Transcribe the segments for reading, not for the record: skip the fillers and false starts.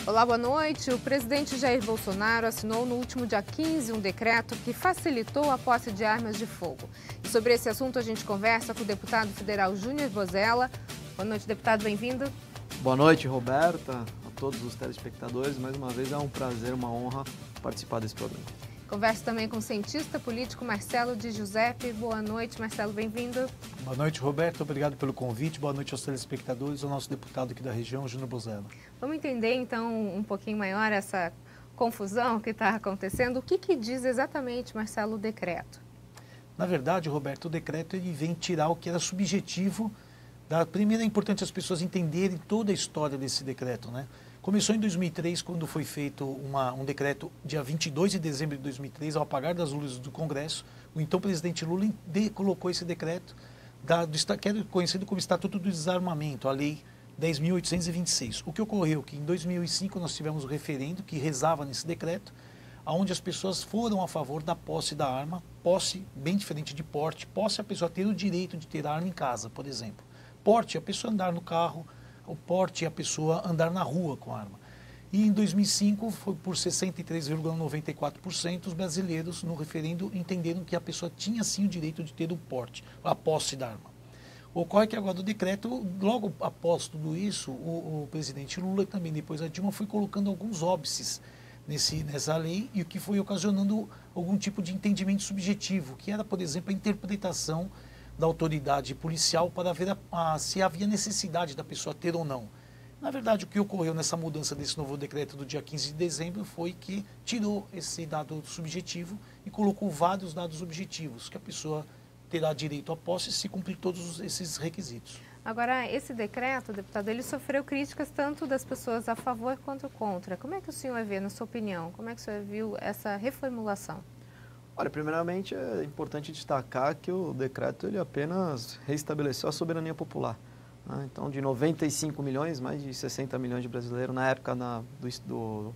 Olá, boa noite. O presidente Jair Bolsonaro assinou no último dia 15 um decreto que facilitou a posse de armas de fogo. E sobre esse assunto a gente conversa com o deputado federal Júnior Bozella. Boa noite, deputado, bem-vindo. Boa noite, Roberta, a todos os telespectadores. Mais uma vez é um prazer, uma honra participar desse programa. Converso também com o cientista político Marcelo de Giuseppe. Boa noite, Marcelo, bem-vindo. Boa noite, Roberto. Obrigado pelo convite. Boa noite aos telespectadores, ao nosso deputado aqui da região, Júnior Bozella. Vamos entender, então, um pouquinho maior essa confusão que está acontecendo. O que diz exatamente, Marcelo, o decreto? Na verdade, Roberto, o decreto ele vem tirar o que era subjetivo. Primeiro é importante as pessoas entenderem toda a história desse decreto, né? Começou em 2003, quando foi feito um decreto, dia 22 de dezembro de 2003, ao apagar das luzes do Congresso, o então presidente Lula colocou esse decreto, que é conhecido como Estatuto do Desarmamento, a Lei 10.826. O que ocorreu? Que em 2005 nós tivemos o referendo que rezava nesse decreto, onde as pessoas foram a favor da posse da arma, posse bem diferente de porte, posse a pessoa ter o direito de ter a arma em casa, por exemplo. Porte, a pessoa andar no carro, o porte, a pessoa andar na rua com a arma. E em 2005, foi por 63,94% os brasileiros no referendo entenderam que a pessoa tinha sim o direito de ter o porte, a posse da arma. Ocorre que agora o decreto, logo após tudo isso, o presidente Lula, também depois a Dilma, foi colocando alguns óbices nessa lei, e o que foi ocasionando algum tipo de entendimento subjetivo, que era, por exemplo, a interpretação da autoridade policial para ver se havia necessidade da pessoa ter ou não. Na verdade, o que ocorreu nessa mudança desse novo decreto do dia 15 de dezembro foi que tirou esse dado subjetivo e colocou vários dados objetivos, que a pessoa terá direito à posse se cumprir todos esses requisitos. Agora, esse decreto, deputado, ele sofreu críticas tanto das pessoas a favor quanto contra. Como é que o senhor vê, na sua opinião, como é que o senhor viu essa reformulação? Olha, primeiramente é importante destacar que o decreto ele apenas reestabeleceu a soberania popular. Né? Então, de 95 milhões, mais de 60 milhões de brasileiros, na época do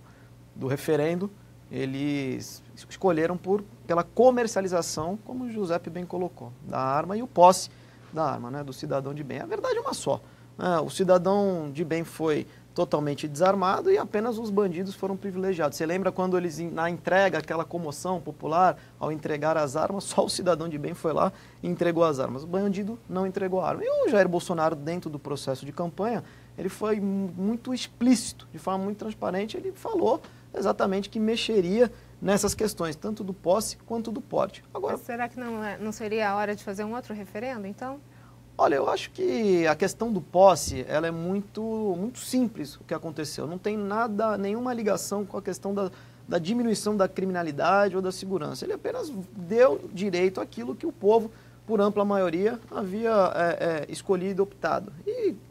referendo, eles escolheram pela comercialização, como o Giuseppe bem colocou, da arma e o posse da arma, né, do cidadão de bem. A verdade é uma só. Né? O cidadão de bem foi totalmente desarmado e apenas os bandidos foram privilegiados. Você lembra quando eles, na entrega, aquela comoção popular, ao entregar as armas, só o cidadão de bem foi lá e entregou as armas. O bandido não entregou a arma. E o Jair Bolsonaro, dentro do processo de campanha, ele foi muito explícito, de forma muito transparente, ele falou exatamente que mexeria nessas questões, tanto do posse quanto do porte. Agora, mas será que não seria a hora de fazer um outro referendo, então? Olha, eu acho que a questão do posse, ela é muito simples o que aconteceu. Não tem nenhuma ligação com a questão da diminuição da criminalidade ou da segurança. Ele apenas deu direito àquilo que o povo, por ampla maioria, havia escolhido e optado.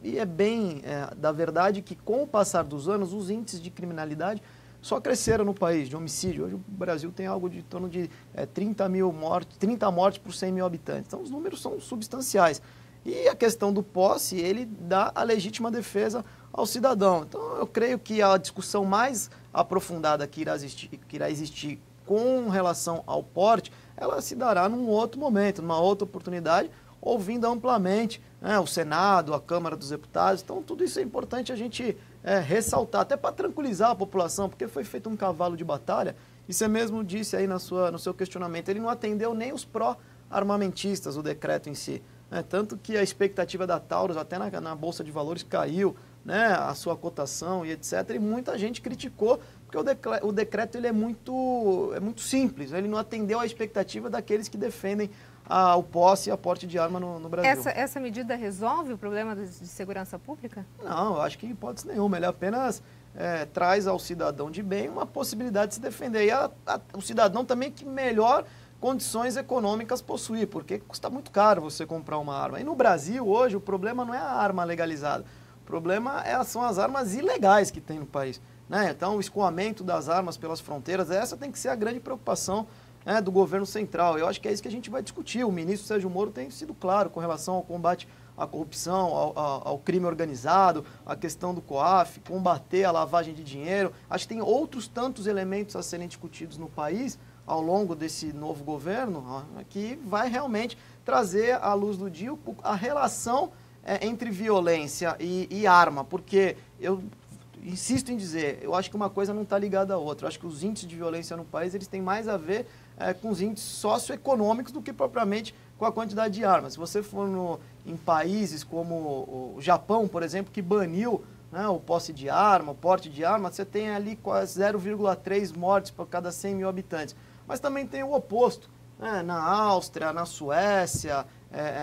E é bem da verdade que, com o passar dos anos, os índices de criminalidade só cresceram no país, de homicídio. Hoje o Brasil tem algo de torno de 30 mortes por 100 mil habitantes. Então os números são substanciais. E a questão do posse, ele dá a legítima defesa ao cidadão. Então, eu creio que a discussão mais aprofundada que irá existir com relação ao porte, ela se dará num outro momento, numa outra oportunidade, ouvindo amplamente o Senado, a Câmara dos Deputados. Então, tudo isso é importante a gente ressaltar, até para tranquilizar a população, porque foi feito um cavalo de batalha, e você mesmo disse aí no seu questionamento, ele não atendeu nem os pró-armamentistas, o decreto em si. Tanto que a expectativa da Taurus, até na Bolsa de Valores, caiu, né, a sua cotação e etc. E muita gente criticou, porque o decreto ele é muito simples, ele não atendeu à expectativa daqueles que defendem o posse e a porte de arma no Brasil. Essa medida resolve o problema de segurança pública? Não, eu acho que hipótese nenhuma, ele apenas traz ao cidadão de bem uma possibilidade de se defender. E o cidadão também que melhor condições econômicas possuir, porque custa muito caro você comprar uma arma. E no Brasil, hoje, o problema não é a arma legalizada, o problema são as armas ilegais que tem no país. Né? Então, o escoamento das armas pelas fronteiras, essa tem que ser a grande preocupação do governo central. Eu acho que é isso que a gente vai discutir. O ministro Sérgio Moro tem sido claro com relação ao combate à corrupção, ao crime organizado, a questão do COAF, combater a lavagem de dinheiro. Acho que tem outros tantos elementos a serem discutidos no país, ao longo desse novo governo, que vai realmente trazer à luz do dia a relação entre violência e arma, porque insisto em dizer, eu acho que uma coisa não está ligada à outra. Eu acho que os índices de violência no país eles têm mais a ver com os índices socioeconômicos do que propriamente com a quantidade de armas. Se você for em países como o Japão, por exemplo, que baniu, né, o posse de arma, o porte de arma, você tem ali quase 0,3 mortes por cada 100 mil habitantes. Mas também tem o oposto. Né? Na Áustria, na Suécia,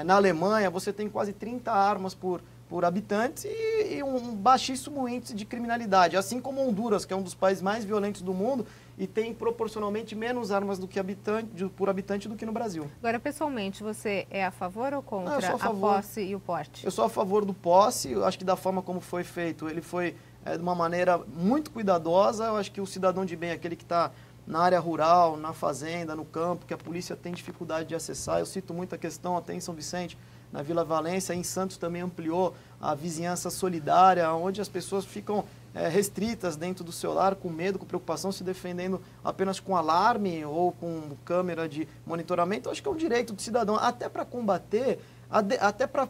na Alemanha, você tem quase 30 armas por habitantes e um baixíssimo índice de criminalidade. Assim como Honduras, que é um dos países mais violentos do mundo e tem proporcionalmente menos armas por habitante do que no Brasil. Agora, pessoalmente, você é a favor ou contra a posse e o porte? Eu sou a favor do posse. Eu acho que da forma como foi feito, ele foi de uma maneira muito cuidadosa. Eu acho que o cidadão de bem, aquele que está na área rural, na fazenda, no campo, que a polícia tem dificuldade de acessar. Eu cito muito a questão até em São Vicente, na Vila Valência, em Santos também ampliou a vizinhança solidária, onde as pessoas ficam restritas dentro do seu lar, com medo, com preocupação, se defendendo apenas com alarme ou com câmera de monitoramento. Eu acho que é um direito do cidadão, até para combater, até para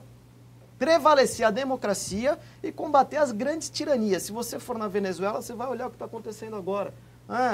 prevalecer a democracia e combater as grandes tiranias. Se você for na Venezuela, você vai olhar o que está acontecendo agora.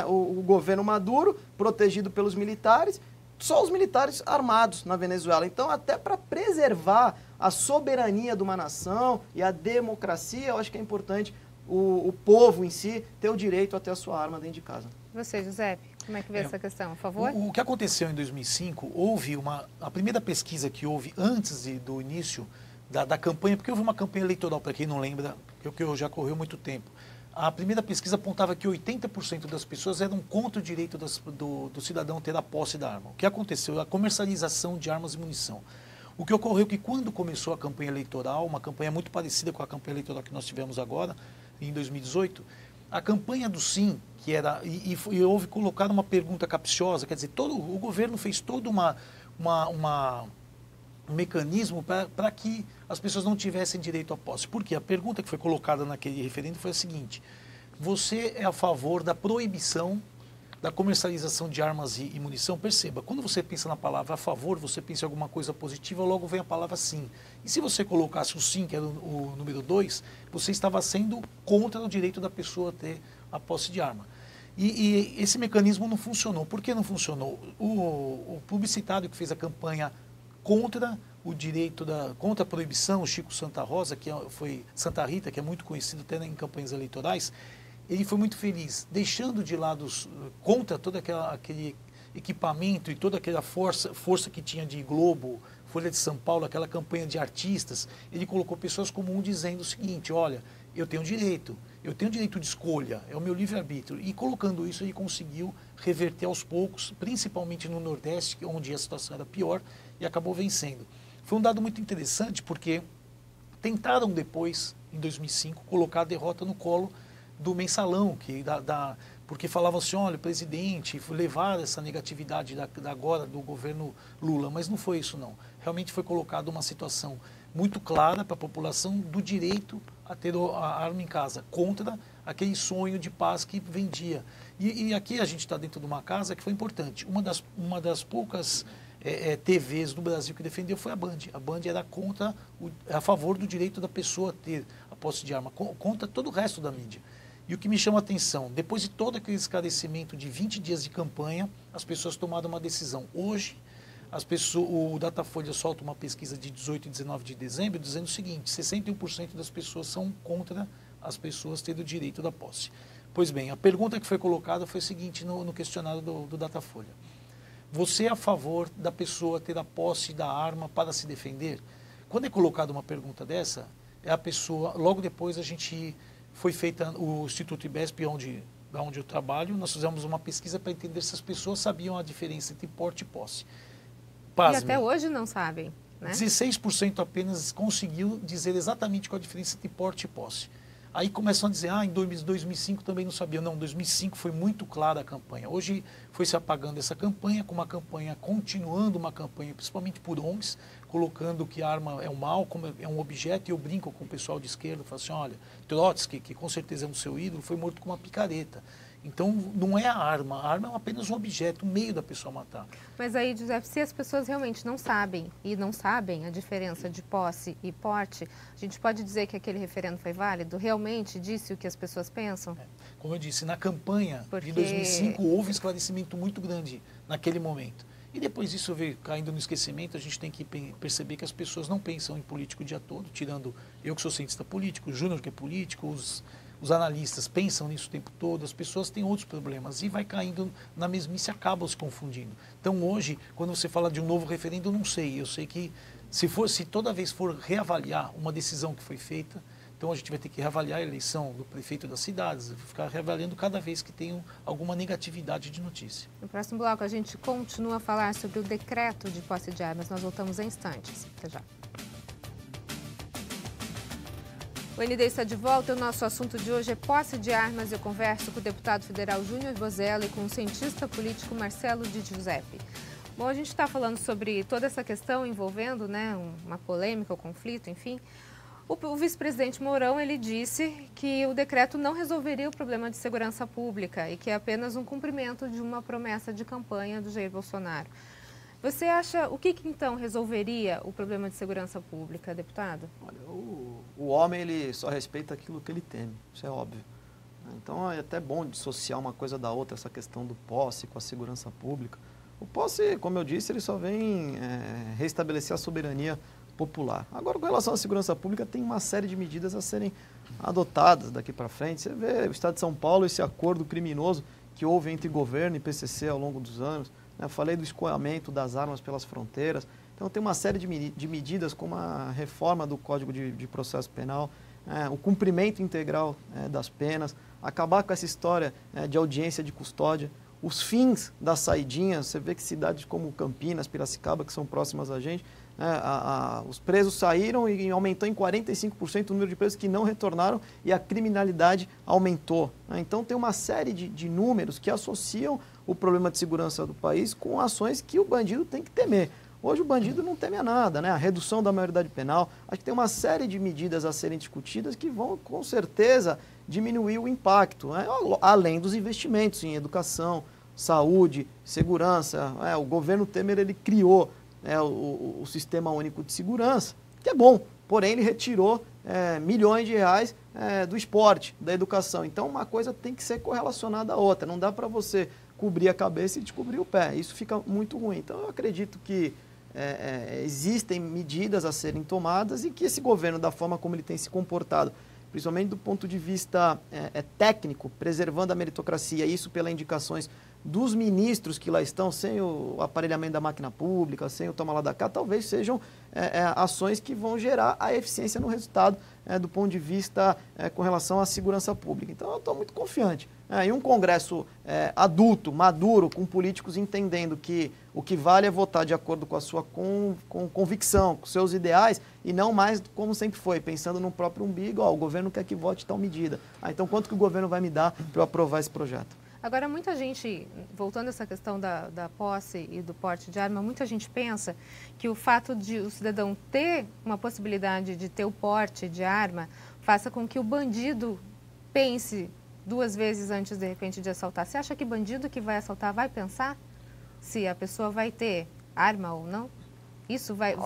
O governo Maduro, protegido pelos militares, só os militares armados na Venezuela. Então, até para preservar a soberania de uma nação e a democracia, eu acho que é importante o povo em si ter o direito a ter a sua arma dentro de casa. Você, Giuseppe, como é que vê essa questão? A favor? O que aconteceu em 2005, houve a primeira pesquisa que houve antes do início da campanha, porque houve uma campanha eleitoral, para quem não lembra, que já correu muito tempo. A primeira pesquisa apontava que 80% das pessoas eram contra o direito do cidadão ter a posse da arma. O que aconteceu? A comercialização de armas e munição. O que ocorreu que quando começou a campanha eleitoral, uma campanha muito parecida com a campanha eleitoral que nós tivemos agora, em 2018, a campanha do sim, que era, e houve colocado uma pergunta capciosa, quer dizer, o governo fez todo um mecanismo para que as pessoas não tivessem direito à posse. Por quê? A pergunta que foi colocada naquele referendo foi a seguinte: você é a favor da proibição da comercialização de armas e munição? Perceba, quando você pensa na palavra a favor, você pensa em alguma coisa positiva, logo vem a palavra sim. E se você colocasse o sim, que era o número 2, você estava sendo contra o direito da pessoa ter a posse de arma. E esse mecanismo não funcionou. Por que não funcionou? O publicitário que fez a campanha contra o direito contra a proibição, o Chico Santa Rosa, foi Santa Rita, que é muito conhecido até em campanhas eleitorais, ele foi muito feliz, deixando de lado contra todo aquele equipamento e toda aquela força que tinha de Globo, Folha de São Paulo, aquela campanha de artistas. Ele colocou pessoas comuns dizendo o seguinte: olha, eu tenho direito de escolha, é o meu livre-arbítrio. E colocando isso, ele conseguiu reverter aos poucos, principalmente no Nordeste, onde a situação era pior, e acabou vencendo. Foi um dado muito interessante, porque tentaram depois, em 2005, colocar a derrota no colo do mensalão, porque falavam assim: olha, presidente, levar essa negatividade agora do governo Lula, mas não foi isso não. Realmente foi colocada uma situação muito clara para a população do direito a ter a arma em casa, contra aquele sonho de paz que vendia. E aqui a gente está dentro de uma casa que foi importante. Uma das poucas TVs do Brasil que defendeu foi a Band. A Band era a favor do direito da pessoa ter a posse de arma, contra todo o resto da mídia. E o que me chama a atenção, depois de todo aquele esclarecimento de 20 dias de campanha, as pessoas tomaram uma decisão. Hoje, o Datafolha solta uma pesquisa de 18 e 19 de dezembro dizendo o seguinte: 61% das pessoas são contra as pessoas terem o direito da posse. Pois bem, a pergunta que foi colocada foi a seguinte no questionário do Datafolha: você é a favor da pessoa ter a posse da arma para se defender? Quando é colocada uma pergunta dessa, a pessoa, logo depois foi feita o Instituto IBESP, onde eu trabalho, nós fizemos uma pesquisa para entender se as pessoas sabiam a diferença entre porte e posse. Pasme, e até hoje não sabem, né? 16% apenas conseguiu dizer exatamente qual a diferença entre porte e posse. Aí começam a dizer: em 2005 também não sabiam. Não, em 2005 foi muito clara a campanha. Hoje foi se apagando essa campanha, com uma campanha, continuando uma campanha, principalmente por ONGs, colocando que a arma é um mal, como é um objeto. E eu brinco com o pessoal de esquerda, falo assim: olha, Trotsky, que com certeza é um seu ídolo, foi morto com uma picareta. Então, não é a arma é apenas um objeto, um meio da pessoa matar. Mas aí, José, se as pessoas realmente não sabem a diferença de posse e porte, a gente pode dizer que aquele referendo foi válido? Realmente disse o que as pessoas pensam? Como eu disse, na campanha de 2005 houve um esclarecimento muito grande naquele momento. E depois disso veio caindo no esquecimento, a gente tem que perceber que as pessoas não pensam em político o dia todo, tirando eu que sou cientista político, o Júnior que é político, os analistas pensam nisso o tempo todo, as pessoas têm outros problemas e vai caindo na mesmice e acabam se confundindo. Então hoje, quando você fala de um novo referendo, eu não sei. Eu sei que se toda vez for reavaliar uma decisão que foi feita, então a gente vai ter que reavaliar a eleição do prefeito das cidades, ficar reavaliando cada vez que tem alguma negatividade de notícia. No próximo bloco a gente continua a falar sobre o decreto de posse de armas. Nós voltamos em instantes. Até já. O ND está de volta. O nosso assunto de hoje é posse de armas. Eu converso com o deputado federal Júnior Bozella e com o cientista político Marcelo Di Giuseppe. Bom, a gente está falando sobre toda essa questão envolvendo, né, uma polêmica, um conflito, enfim. O vice-presidente Mourão, ele disse que o decreto não resolveria o problema de segurança pública e que é apenas um cumprimento de uma promessa de campanha do Jair Bolsonaro. Você acha, o que então resolveria o problema de segurança pública, deputado? Olha, o homem, ele só respeita aquilo que ele teme, isso é óbvio. Então é até bom dissociar uma coisa da outra, essa questão do posse com a segurança pública. O posse, como eu disse, ele só vem restabelecer a soberania popular. Agora, com relação à segurança pública, tem uma série de medidas a serem adotadas daqui para frente. Você vê o Estado de São Paulo, esse acordo criminoso que houve entre governo e PCC ao longo dos anos. Eu falei do escoamento das armas pelas fronteiras. Então, tem uma série de medidas, como a reforma do Código de Processo Penal, o cumprimento integral das penas, acabar com essa história de audiência de custódia, os fins das saidinhas. Você vê que cidades como Campinas, Piracicaba, que são próximas a gente, os presos saíram e aumentou em 45% o número de presos que não retornaram e a criminalidade aumentou. Então tem uma série de números que associam o problema de segurança do país com ações que o bandido tem que temer. Hoje o bandido não teme a nada, né? A redução da maioridade penal, acho que tem uma série de medidas a serem discutidas que vão com certeza diminuir o impacto, né? Além dos investimentos em educação, saúde, segurança. O governo Temer, ele criou o Sistema Único de Segurança, que é bom, porém ele retirou milhões de reais do esporte, da educação. Então uma coisa tem que ser correlacionada à outra, não dá para você cobrir a cabeça e descobrir o pé, isso fica muito ruim. Então eu acredito que existem medidas a serem tomadas e que esse governo, da forma como ele tem se comportado, principalmente do ponto de vista técnico, preservando a meritocracia, isso pelas indicações dos ministros que lá estão, sem o aparelhamento da máquina pública, sem o toma lá da cá, talvez sejam ações que vão gerar a eficiência no resultado do ponto de vista com relação à segurança pública. Então, eu estou muito confiante. E um Congresso adulto, maduro, com políticos entendendo que o que vale é votar de acordo com a sua convicção, com seus ideais, e não mais como sempre foi, pensando no próprio umbigo, o governo quer que vote tal medida. Então, quanto que o governo vai me dar para eu aprovar esse projeto? Agora, muita gente, voltando a essa questão da posse e do porte de arma, muita gente pensa que o fato de o cidadão ter uma possibilidade de ter o porte de arma faça com que o bandido pense duas vezes antes, de repente, de assaltar. Você acha que bandido que vai assaltar vai pensar se a pessoa vai ter arma ou não? Isso vai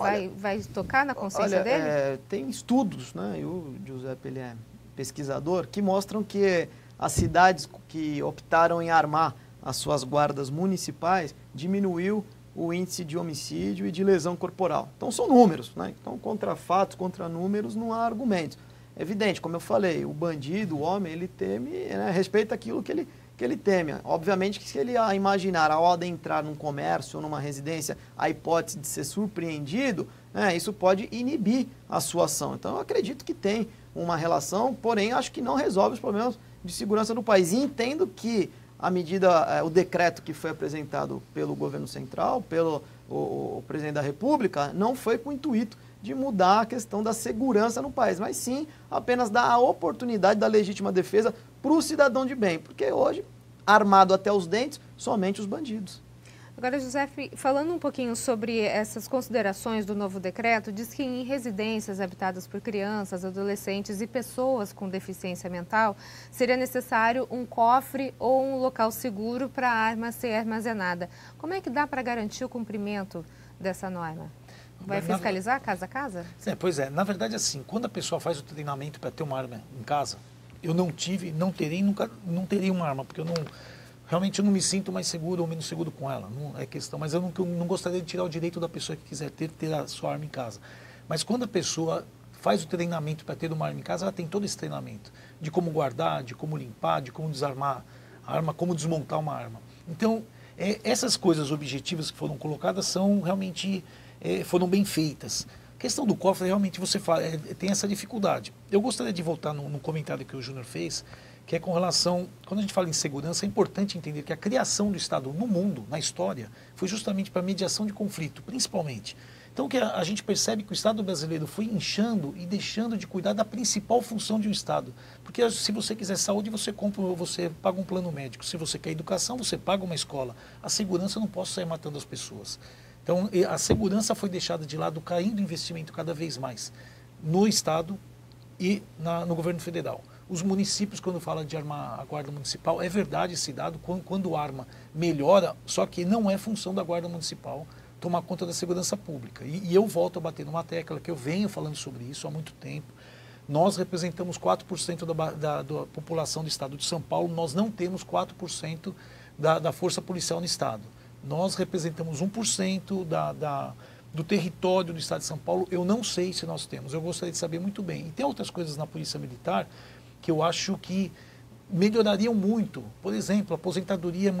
tocar na consciência dele? Tem estudos, né? E o Giuseppe, ele é pesquisador, que mostram que as cidades que optaram em armar as suas guardas municipais diminuiu o índice de homicídio e de lesão corporal. Então são números, né? Então contra fatos, contra números não há argumentos. É evidente, como eu falei, o bandido, o homem, ele teme, né, respeita aquilo que ele teme. Obviamente que se ele imaginar a hora de entrar num comércio ou numa residência, a hipótese de ser surpreendido, isso pode inibir a sua ação. Então eu acredito que tem uma relação, porém acho que não resolve os problemas de segurança do país. E entendo que a medida, o decreto que foi apresentado pelo governo central, pelo o presidente da República, não foi com o intuito de mudar a questão da segurança no país, mas sim apenas dar a oportunidade da legítima defesa para o cidadão de bem, porque hoje, armado até os dentes, somente os bandidos. Agora, José, falando um pouquinho sobre essas considerações do novo decreto, diz que em residências habitadas por crianças, adolescentes e pessoas com deficiência mental, seria necessário um cofre ou um local seguro para a arma ser armazenada. Como é que dá para garantir o cumprimento dessa norma? Vai fiscalizar casa a casa? Pois é, na verdade assim, quando a pessoa faz o treinamento para ter uma arma em casa, eu não tive, não terei, nunca não terei uma arma, porque realmente eu não me sinto mais seguro ou menos seguro com ela, não é questão, mas eu não gostaria de tirar o direito da pessoa que quiser ter a sua arma em casa. Mas quando a pessoa faz o treinamento para ter uma arma em casa, ela tem todo esse treinamento de como guardar, de como limpar, de como desarmar a arma, como desmontar uma arma. Então, essas coisas objetivas que foram colocadas são realmente foram bem feitas. A questão do cofre, realmente você tem essa dificuldade. Eu gostaria de voltar no comentário que o Júnior fez, que é com relação, quando a gente fala em segurança, é importante entender que a criação do Estado no mundo, na história, foi justamente para mediação de conflito, principalmente. Então, que a gente percebe que o Estado brasileiro foi inchando e deixando de cuidar da principal função de um Estado. Porque se você quiser saúde, você paga um plano médico. Se você quer educação, você paga uma escola. A segurança, eu não posso sair matando as pessoas. Então, a segurança foi deixada de lado, caindo investimento cada vez mais no Estado e no governo federal. Os municípios, quando fala de armar a Guarda Municipal, é verdade esse dado, quando a arma melhora, só que não é função da Guarda Municipal tomar conta da segurança pública. E eu volto a bater numa tecla que eu venho falando sobre isso há muito tempo. Nós representamos 4% da população do Estado de São Paulo, nós não temos 4% da força policial no Estado. Nós representamos 1% do território do Estado de São Paulo. Eu não sei se nós temos, eu gostaria de saber muito bem. E tem outras coisas na Polícia Militar que eu acho que melhorariam muito. Por exemplo, a aposentadoria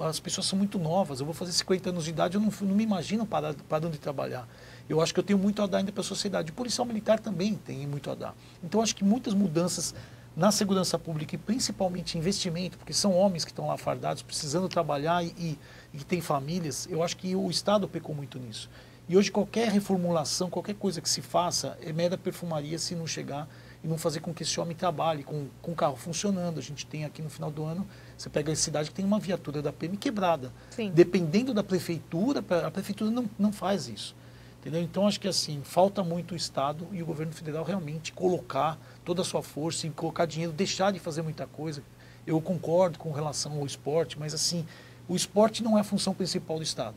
as pessoas são muito novas. Eu vou fazer 50 anos de idade, eu não me imagino parando de trabalhar. Eu acho que eu tenho muito a dar ainda para a sociedade. O policial militar também tem muito a dar. Então, acho que muitas mudanças na segurança pública e principalmente investimento, porque são homens que estão lá fardados, precisando trabalhar e que têm famílias, eu acho que o Estado pecou muito nisso. E hoje qualquer reformulação, qualquer coisa que se faça, é mera perfumaria se não chegar e não fazer com que esse homem trabalhe com o carro funcionando. A gente tem aqui no final do ano, você pega a cidade que tem uma viatura da PM quebrada. Sim. Dependendo da prefeitura, a prefeitura não faz isso. Entendeu? Então, acho que assim, falta muito o Estado e o governo federal realmente colocar toda a sua força e colocar dinheiro, deixar de fazer muita coisa. Eu concordo com relação ao esporte, mas assim, o esporte não é a função principal do Estado.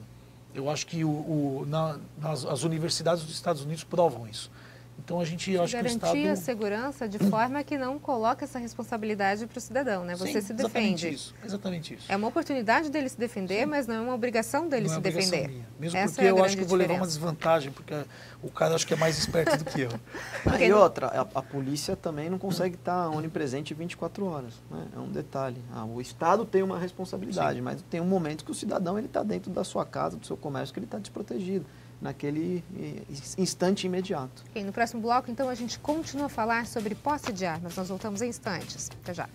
Eu acho que as universidades dos Estados Unidos provam isso. Então, eu acho que o Estado... Garantir a segurança de forma que não coloca essa responsabilidade para o cidadão, né? Você se defende. Exatamente isso. É uma oportunidade dele se defender, sim, mas não é uma obrigação dele se defender. Minha. Mesmo essa porque eu acho que eu vou levar uma desvantagem, porque o cara acho que é mais esperto do que eu. E outra, a polícia também não consegue estar onipresente 24 horas. Né? É um detalhe. O Estado tem uma responsabilidade, sim, mas tem um momento que o cidadão está dentro da sua casa, do seu comércio, que ele está desprotegido naquele instante imediato. Okay, no próximo bloco, então, a gente continua a falar sobre posse de armas. Nós voltamos em instantes. Até já.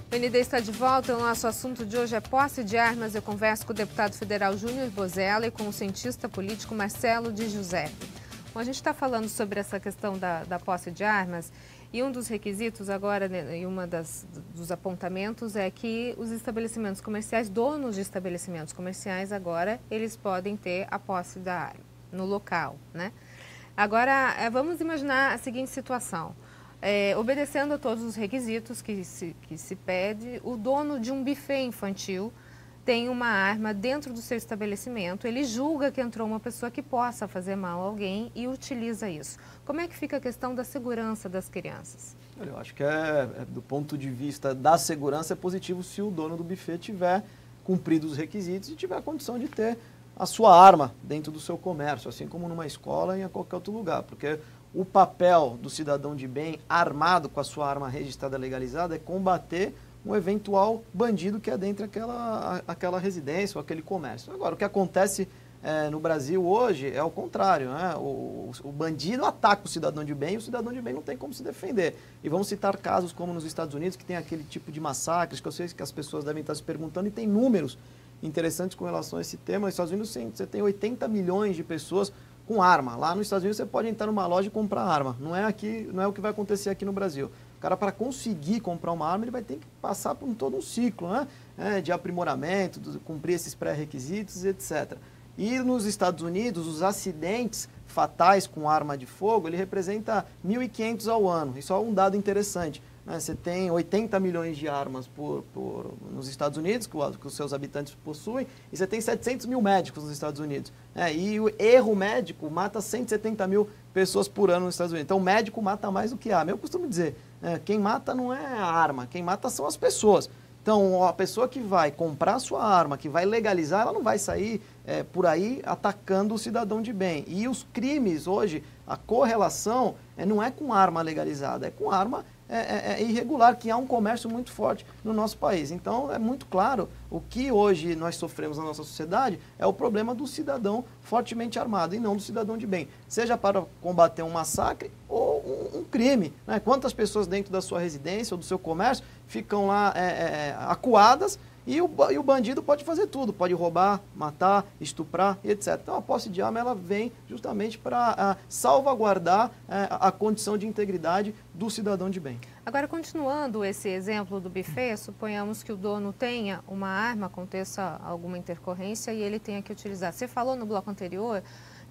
O ND está de volta. O nosso assunto de hoje é posse de armas. Eu converso com o deputado federal Júnior Bozella e com o cientista político Marcelo de Giuseppe. Bom, a gente está falando sobre essa questão da posse de armas. E um dos requisitos agora, e dos apontamentos, é que os estabelecimentos comerciais, donos de estabelecimentos comerciais, agora, eles podem ter a posse da arma no local, né? Agora, vamos imaginar a seguinte situação. Obedecendo a todos os requisitos que se pede, o dono de um buffet infantil tem uma arma dentro do seu estabelecimento, ele julga que entrou uma pessoa que possa fazer mal a alguém e utiliza isso. Como é que fica a questão da segurança das crianças? Eu acho que do ponto de vista da segurança é positivo se o dono do buffet tiver cumprido os requisitos e tiver a condição de ter a sua arma dentro do seu comércio, assim como numa escola e em qualquer outro lugar, porque o papel do cidadão de bem armado com a sua arma registrada legalizada é combater um eventual bandido que adentra aquela residência ou aquele comércio. Agora, o que acontece no Brasil hoje é o contrário, né? O bandido ataca o cidadão de bem e o cidadão de bem não tem como se defender. E vamos citar casos como nos Estados Unidos, que tem aquele tipo de massacres, que eu sei que as pessoas devem estar se perguntando, e tem números interessantes com relação a esse tema. Nos Estados Unidos você tem 80 milhões de pessoas com arma. Lá nos Estados Unidos você pode entrar numa loja e comprar arma. Não é aqui, não é o que vai acontecer aqui no Brasil. O cara, para conseguir comprar uma arma, ele vai ter que passar por todo um ciclo, né? De aprimoramento, cumprir esses pré-requisitos, etc. E nos Estados Unidos, os acidentes fatais com arma de fogo, ele representa 1.500 ao ano. Isso é um dado interessante. Você tem 80 milhões de armas nos Estados Unidos, que os seus habitantes possuem, e você tem 700 mil médicos nos Estados Unidos. E o erro médico mata 170 mil pessoas por ano nos Estados Unidos. Então, o médico mata mais do que a arma. Eu costumo dizer, quem mata não é a arma, quem mata são as pessoas. Então, a pessoa que vai comprar sua arma, que vai legalizar, ela não vai sair por aí atacando o cidadão de bem. E os crimes hoje, a correlação não é com arma legalizada, é com arma irregular, que há um comércio muito forte no nosso país. Então, é muito claro, o que hoje nós sofremos na nossa sociedade é o problema do cidadão fortemente armado e não do cidadão de bem. Seja para combater um massacre ou um crime. Né? Quantas pessoas dentro da sua residência ou do seu comércio ficam lá acuadas e o bandido pode fazer tudo, pode roubar, matar, estuprar, etc. Então, a posse de arma ela vem justamente para salvaguardar a condição de integridade do cidadão de bem. Agora, continuando esse exemplo do buffet, suponhamos que o dono tenha uma arma, aconteça alguma intercorrência e ele tenha que utilizar. Você falou no bloco anterior,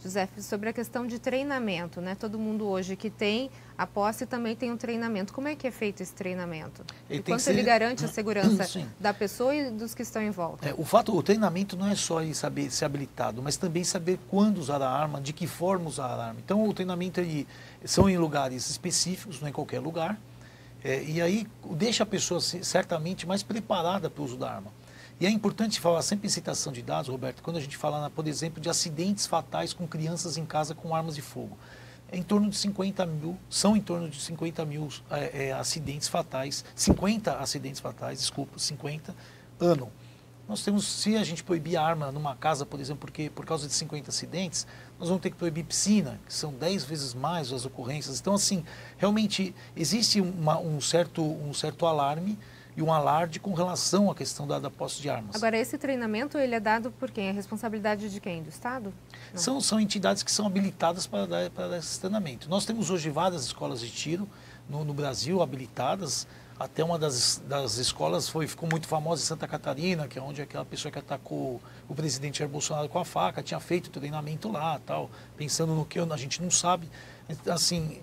José, sobre a questão de treinamento, né? Todo mundo hoje que tem a posse também tem um treinamento. Como é que é feito esse treinamento? Quanto ele garante a segurança da pessoa e dos que estão em volta? O treinamento não é só em saber ser habilitado, mas também saber quando usar a arma, de que forma usar a arma. Então, o treinamento são em lugares específicos, não é em qualquer lugar. E aí deixa a pessoa certamente mais preparada para o uso da arma. E é importante falar sempre em citação de dados, Roberto, quando a gente fala, por exemplo, de acidentes fatais com crianças em casa com armas de fogo. São em torno de 50 mil acidentes fatais, 50 acidentes fatais, 50 ano. Nós temos, se a gente proibir a arma numa casa, por exemplo, porque por causa de 50 acidentes, nós vamos ter que proibir piscina, que são 10 vezes mais as ocorrências. Então, assim, realmente existe um certo alarme e um alarde com relação à questão da posse de armas. Agora, esse treinamento, ele é dado por quem? É responsabilidade de quem? Do Estado? São entidades que são habilitadas para dar esse treinamento. Nós temos hoje várias escolas de tiro no Brasil habilitadas. Até uma das escolas ficou muito famosa em Santa Catarina, que é onde aquela pessoa que atacou o presidente Jair Bolsonaro com a faca tinha feito treinamento lá, tal, pensando no que a gente não sabe. Assim,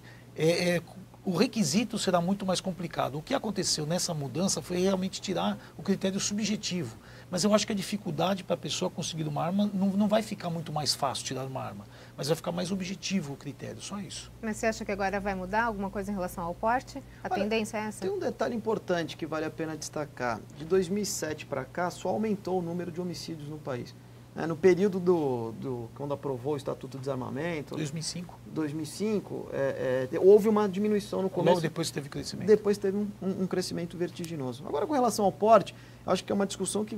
o requisito será muito mais complicado. O que aconteceu nessa mudança foi realmente tirar o critério subjetivo. Mas eu acho que a dificuldade para a pessoa conseguir uma arma não vai ficar muito mais fácil tirar uma arma, mas vai ficar mais objetivo o critério, só isso. Mas você acha que agora vai mudar alguma coisa em relação ao porte? A tendência é essa? Tem um detalhe importante que vale a pena destacar. De 2007 para cá, só aumentou o número de homicídios no país. No período quando aprovou o Estatuto do Desarmamento... 2005, houve uma diminuição no começo. Logo depois teve crescimento. Depois teve um crescimento vertiginoso. Agora, com relação ao porte, acho que é uma discussão que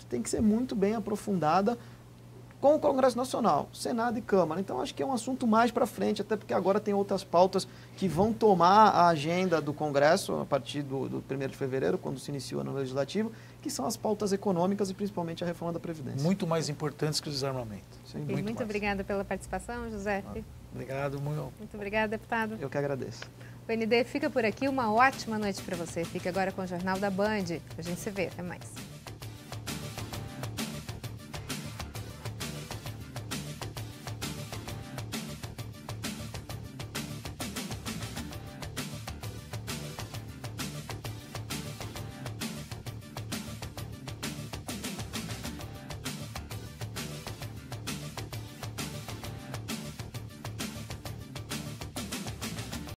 tem que ser muito bem aprofundada com o Congresso Nacional, Senado e Câmara. Então, acho que é um assunto mais para frente, até porque agora tem outras pautas que vão tomar a agenda do Congresso a partir do 1º de fevereiro, quando se inicia o ano legislativo, que são as pautas econômicas e principalmente a reforma da Previdência. Muito mais importantes que o desarmamento. Sim, muito obrigada pela participação, José. Obrigado, muito obrigada, deputado. Eu que agradeço. O ND fica por aqui. Uma ótima noite para você. Fique agora com o Jornal da Band. A gente se vê. Até mais.